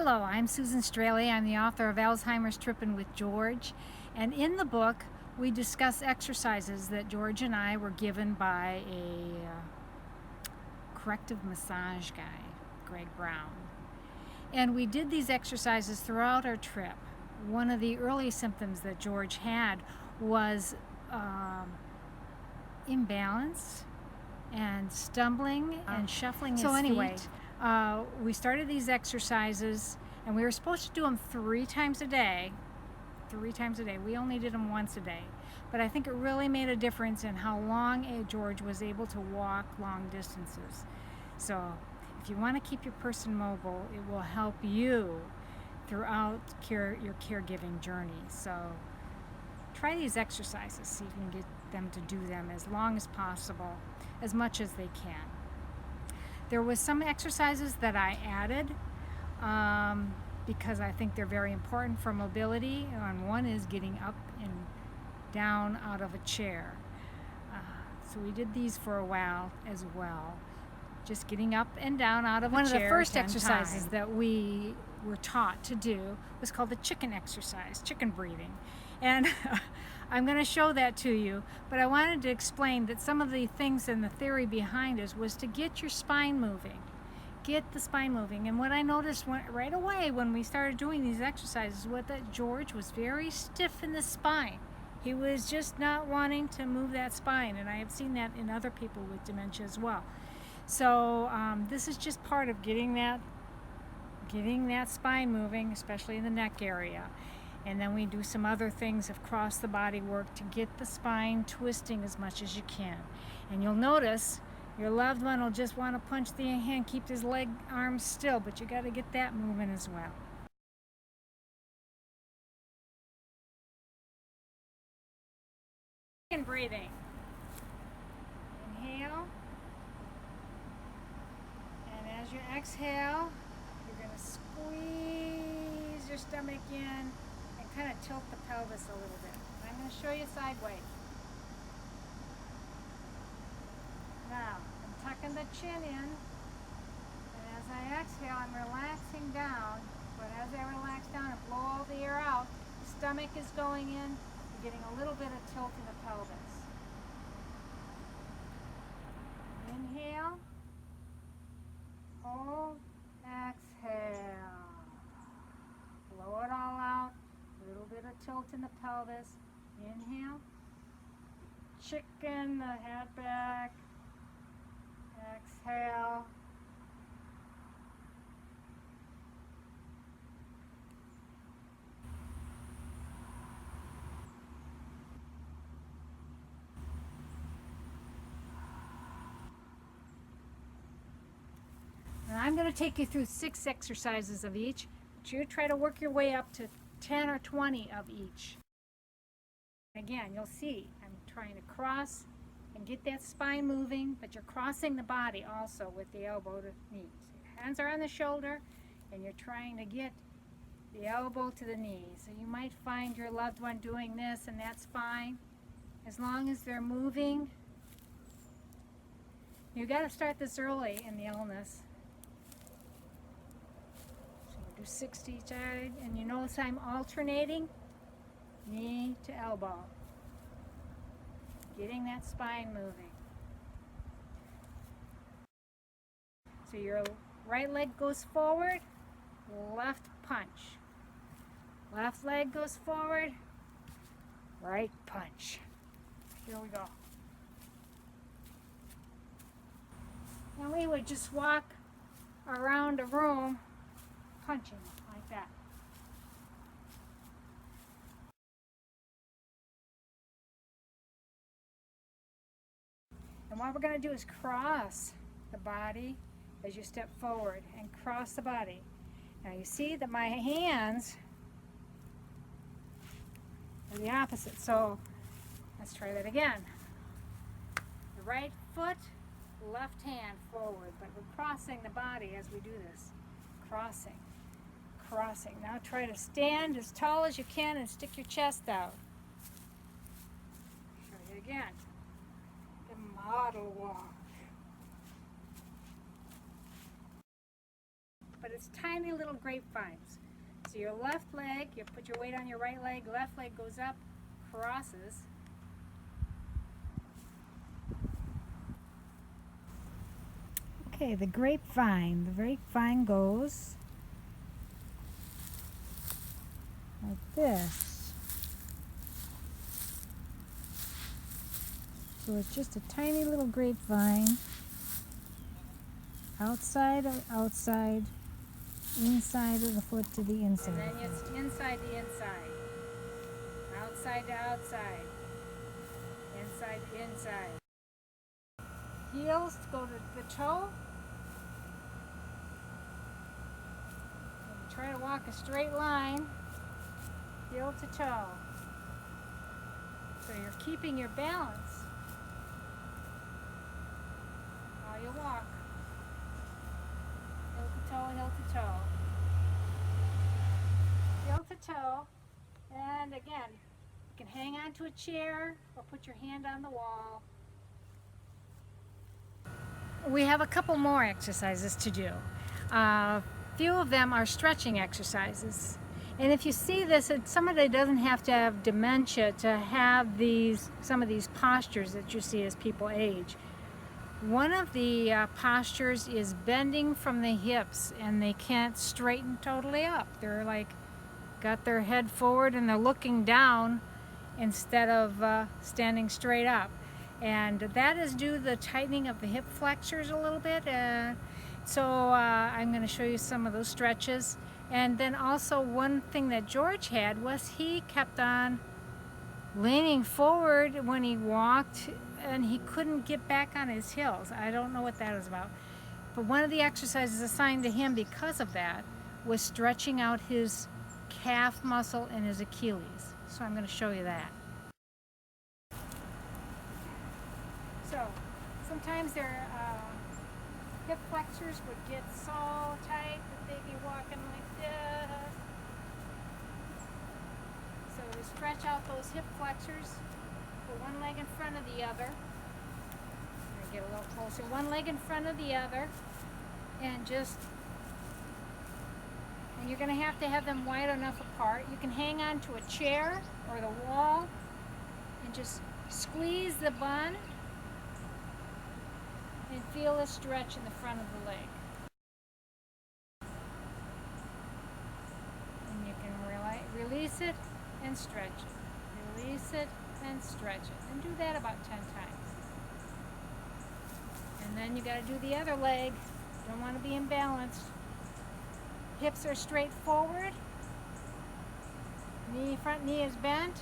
Hello, I'm Susan Straley. I'm the author of Alzheimer's Trippin' with George. And in the book, we discuss exercises that George and I were given by a corrective massage guy, Greg Brown. And we did these exercises throughout our trip. One of the early symptoms that George had was imbalance and stumbling and shuffling his feet. We started these exercises, and we were supposed to do them 3 times a day. 3 times a day. We only did them once a day. But I think it really made a difference in how long George was able to walk long distances. So if you want to keep your person mobile, it will help you throughout your caregiving journey. So try these exercises, see if you can get them to do them as long as possible, as much as they can. There was some exercises that I added because I think they're very important for mobility, and one is getting up and down out of a chair. So we did these for a while as well, just getting up and down out of a chair. One of the first exercises that we were taught to do was called the chicken exercise, chicken breathing. And I'm going to show that to you, but I wanted to explain that some of the things and the theory behind it was to get your spine moving. Get the spine moving. And what I noticed right away when we started doing these exercises was that George was very stiff in the spine. He was just not wanting to move that spine, and I have seen that in other people with dementia as well. So this is just part of getting that spine moving, especially in the neck area. And then we do some other things of cross the body work to get the spine twisting as much as you can. And you'll notice your loved one will just want to punch the hand, keep his arms still, but you got to get that moving as well. And breathing. Inhale. And as you exhale, you're going to squeeze your stomach in and kind of tilt the pelvis a little bit. I'm going to show you sideways. Now, I'm tucking the chin in, and as I exhale, I'm relaxing down. But as I relax down and blow all the air out, the stomach is going in, you're getting a little bit of tilt in the pelvis. Inhale, hold, exhale. Blow it all out, a little bit of tilt in the pelvis. Inhale, chicken the head back. Exhale. And I'm going to take you through 6 exercises of each, but you try to work your way up to 10 or 20 of each. Again, you'll see I'm trying to cross and get that spine moving, but you're crossing the body also with the elbow to knee. So your hands are on the shoulder, and you're trying to get the elbow to the knee. So you might find your loved one doing this, and that's fine, as long as they're moving. You got to start this early in the illness. So you do 60 each side, and you notice I'm alternating knee to elbow. Getting that spine moving. So your right leg goes forward, left punch. Left leg goes forward, right punch. Here we go. And we would just walk around a room punching like that. And what we're going to do is cross the body as you step forward and cross the body. Now you see that my hands are the opposite, so let's try that again. The right foot, left hand forward, but we're crossing the body as we do this. Crossing, crossing. Now try to stand as tall as you can and stick your chest out. Show you again. Model walk. But It's tiny little grapevines. So your left leg, you put your weight on your right leg, left leg goes up, crosses. Okay, the grapevine goes like this. So it's just a tiny little grapevine, outside of outside, inside of the foot to the inside. And then it's inside to inside, outside to outside, inside to inside. Heels go to the toe. And try to walk a straight line, heel to toe. So you're keeping your balance while you walk. Heel to toe, heel to toe. Heel to toe. And again, you can hang onto a chair or put your hand on the wall. We have a couple more exercises to do. A few of them are stretching exercises. And if you see this, somebody doesn't have to have dementia to have some of these postures that you see as people age. One of the postures is bending from the hips, and they can't straighten totally up. They're like got their head forward and they're looking down instead of standing straight up. And that is due to the tightening of the hip flexors a little bit. So I'm going to show you some of those stretches. And then also one thing that George had was he kept on leaning forward when he walked, and he couldn't get back on his heels. I don't know what that was about. But one of the exercises assigned to him because of that was stretching out his calf muscle and his Achilles. So I'm going to show you that. So sometimes their hip flexors would get so tight that they'd be walking like this. So to stretch out those hip flexors, put one leg in front of the other. I'm going to get a little closer. One leg in front of the other, and you're going to have them wide enough apart. You can hang on to a chair or the wall and just squeeze the bun and feel a stretch in the front of the leg. And you can release it and stretch it. Release it and stretch it. And do that about 10 times. And then you got to do the other leg. Don't want to be imbalanced. Hips are straight forward. Front knee is bent.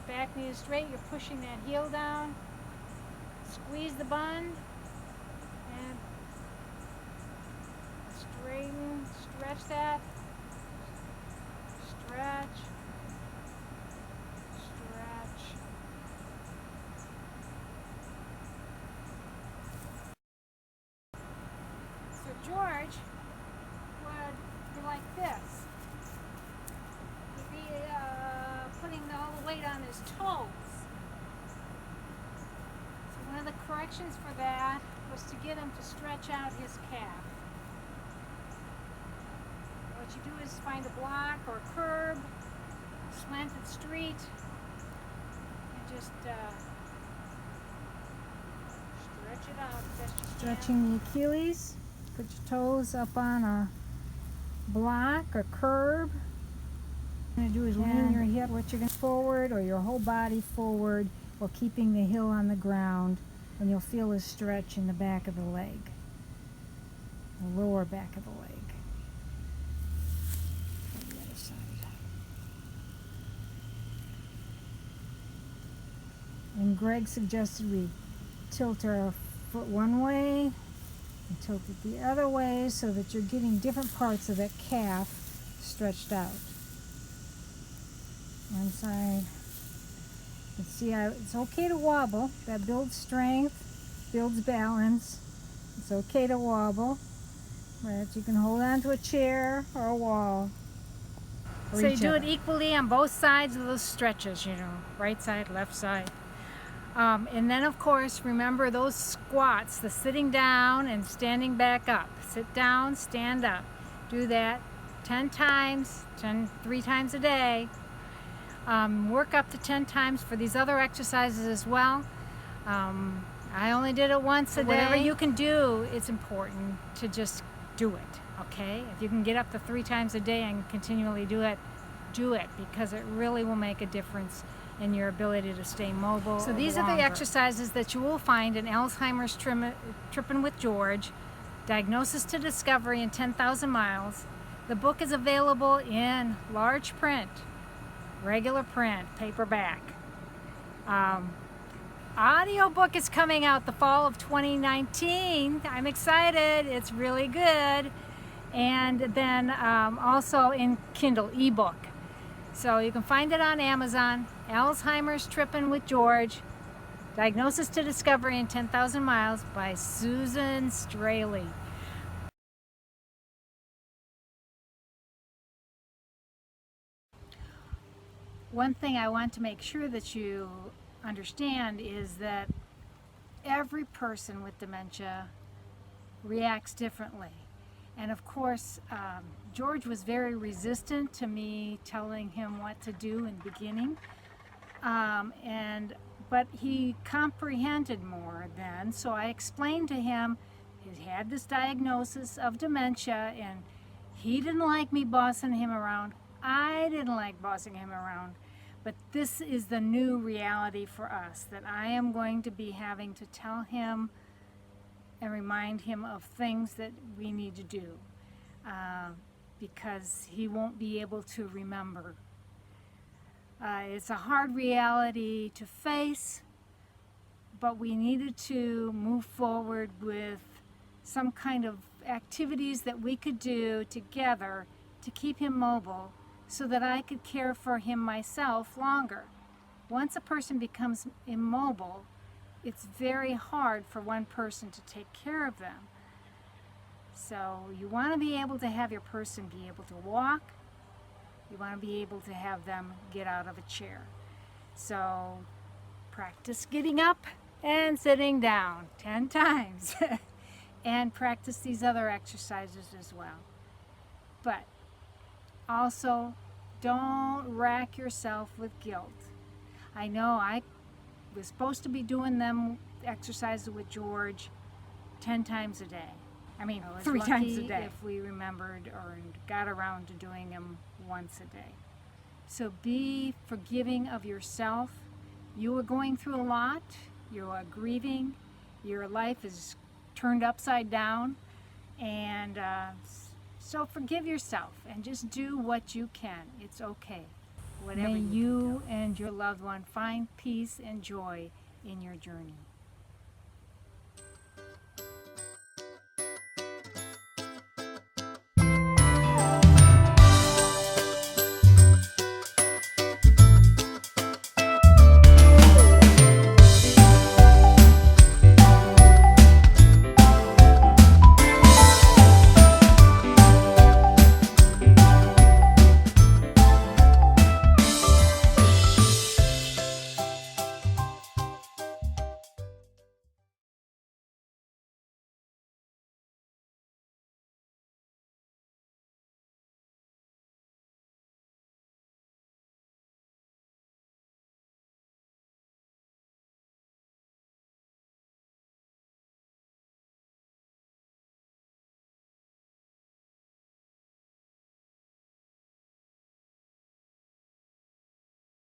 Back knee is straight. You're pushing that heel down. Squeeze the bun. And straighten, stretch that, stretch, stretch. So George would be like this. He'd be putting all the weight on his toes. So one of the corrections for that was to get him to stretch out his calf. What you do is find a block or a curb, slanted street, and just stretch it out best you can. Stretching the Achilles. Put your toes up on a block or curb. What you're going to do is lean your hip, what you're going to forward, or your whole body forward, while keeping the heel on the ground. And you'll feel a stretch in the back of the leg, the lower back of the leg. On the other side. And Greg suggested we tilt our foot one way and tilt it the other way so that you're getting different parts of that calf stretched out. One side. And see how it's okay to wobble. That builds strength, builds balance. It's okay to wobble, but you can hold on to a chair or a wall. So you do it equally on both sides of those stretches, right side, left side. And then of course, remember those squats, the sitting down and standing back up. Sit down, stand up. Do that 10 times, 3 times a day. Work up to 10 times for these other exercises as well. I only did it once a day. Whatever you can do, it's important to just do it, okay? If you can get up to 3 times a day and continually do it, because it really will make a difference in your ability to stay mobile. So these are the exercises that you will find in Alzheimer's Tripping with George, Diagnosis to Discovery in 10,000 Miles. The book is available in large print, regular print, paperback. Audiobook is coming out the fall of 2019. I'm excited. It's really good. And then also in Kindle ebook. So you can find it on Amazon. Alzheimer's Tripping with George, Diagnosis to Discovery in 10,000 Miles by Susan Straley. One thing I want to make sure that you understand is that every person with dementia reacts differently. And of course, George was very resistant to me telling him what to do in the beginning. But he comprehended more then, so I explained to him he had this diagnosis of dementia, and he didn't like me bossing him around. I didn't like bossing him around. But this is the new reality for us, that I am going to be having to tell him and remind him of things that we need to do, because he won't be able to remember. It's a hard reality to face, but we needed to move forward with some kind of activities that we could do together to keep him mobile so that I could care for him myself longer. Once a person becomes immobile, it's very hard for one person to take care of them. So you want to be able to have your person be able to walk. You want to be able to have them get out of a chair. So practice getting up and sitting down 10 times. And practice these other exercises as well. But also, don't rack yourself with guilt. I know I was supposed to be doing them exercises with George 10 times a day. I mean, 3 times a day if we remembered or got around to doing them once a day. So be forgiving of yourself. You are going through a lot. You are grieving. Your life is turned upside down. And so forgive yourself and just do what you can. It's okay. Whatever. May you and your loved one find peace and joy in your journey.